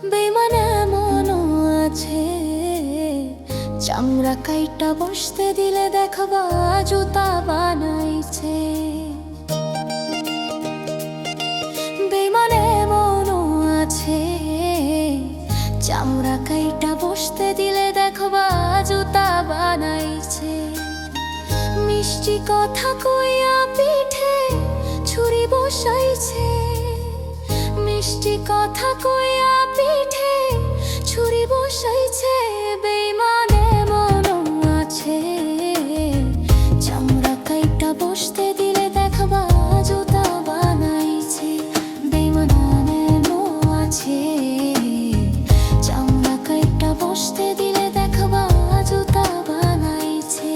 বেমান এমনও আছে, চামড়া কাইটা বসতে দিলে দেখবা জুতা বানাইছে। বেমান এমনও আছে, চামড়া কাইটা বসতে দিলে দেখবা জুতা বানাইছে। মিষ্টি কথা কইয়া পিঠে ছুরি বসাইছে, মিষ্টি কথা কইয়া পিঠে ছুরি বসাইছে। বেইমান এমনও আছে, চামড়া কাইটা বসতে দিলে দেখবা জুতা বানাইছে। বেইমান এমনও আছে, চামড়া কাইটা বসতে দিলে দেখবা জুতা বানাইছে।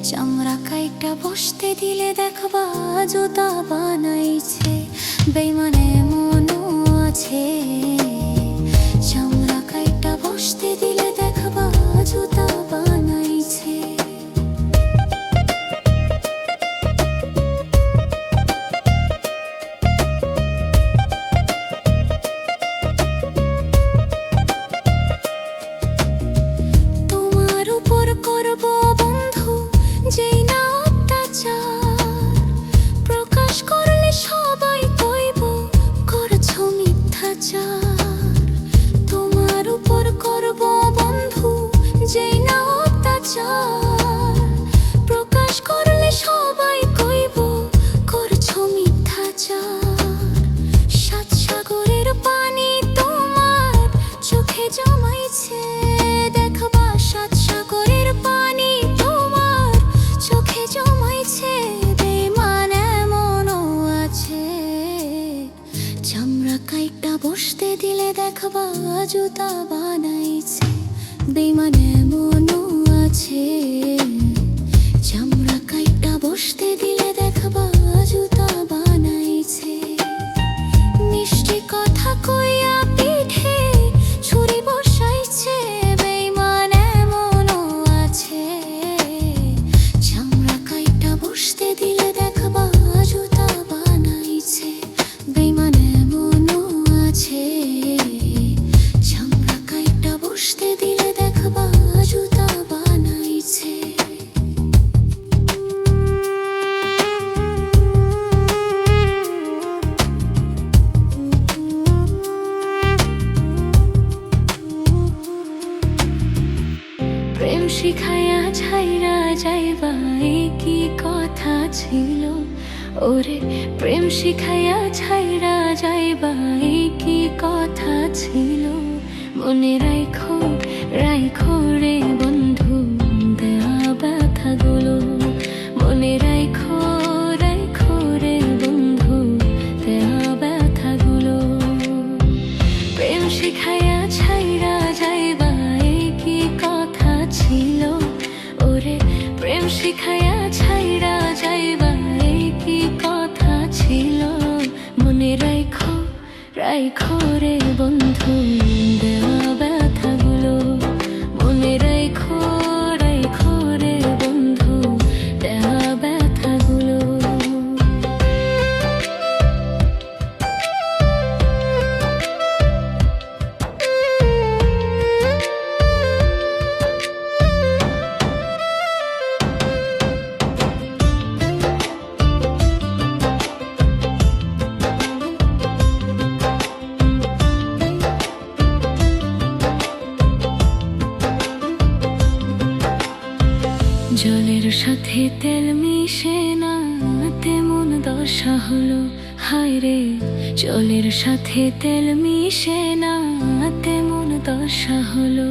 চামড়া কাইটা বসতে দিলে দেখবা জুতা বানাইছে। বেইমান এমনও আছে, চামড়া কাইটা বসতে দিলে দেখবা জুতা বানাইছে। তোমার উপর করব বন্ধু যেই না অত্যাচার, প্রকাশ করলে সবাই কইব করছো মিথ্যাচার। তোমার উপর করব বন্ধু যেই না অত্যাচার, প্রকাশ করলে সবাই কইব করছো মিথ্যাচার। সাত সাগরের পানি তোমার চোখে জমাইছে, দেখবা সাত সাগরের পানি তোমার চোখে জমাইছে। বেইমান এমনও আছে, চামড়া কাইটা বসতে দিলে দেখবা জুতা বানাইছে। বেইমান এমনও আছে, চামড়া কাইটা বসতে দিলে দেখবা জুতা বানাইছে। মিষ্টি কথা কইয়া পিঠে ছুরি বসাইছে। বেইমান এমনও আছে, চামড়া কাইটা বসতে দিলে দেখবা জুতা বানাইছে। বেইমান এমনও আছে, চামড়া কাইটা বসতে দিলে দেখবা জুতা বানাইছে। প্রেম শিখাইয়া ছাইরা যাইবা এই কি কথা ছিল ওরে। প্রেম শিখাইয়া ছাইরা যাইবা এই কি কথা ছিল। মনে রাইখো রাইখো রে বন্ধু দেয়া ব্যথাগুলো। মনে রাইখো রাইখো রে বন্ধু দেয়া ব্যথাগুলো। প্রেম শিখাইয়া ছাইরা যাইবা এই কি কথা ছিল ওরে। প্রেম শিখাইয়া ছাইরা যাইবা এই কি কথা ছিল। মনে রাইখো রাইখো রে বন্ধু দেওয়া ব্যথাগুলো। মনে রাইখো রাইখো রে বন্ধু দেওয়া ব্যথাগুলো। জলের সাথে তেল মিশে না, দশা হলো, হায় রে জলের সাথে তেল মিশে না, তেমন দশা হলো।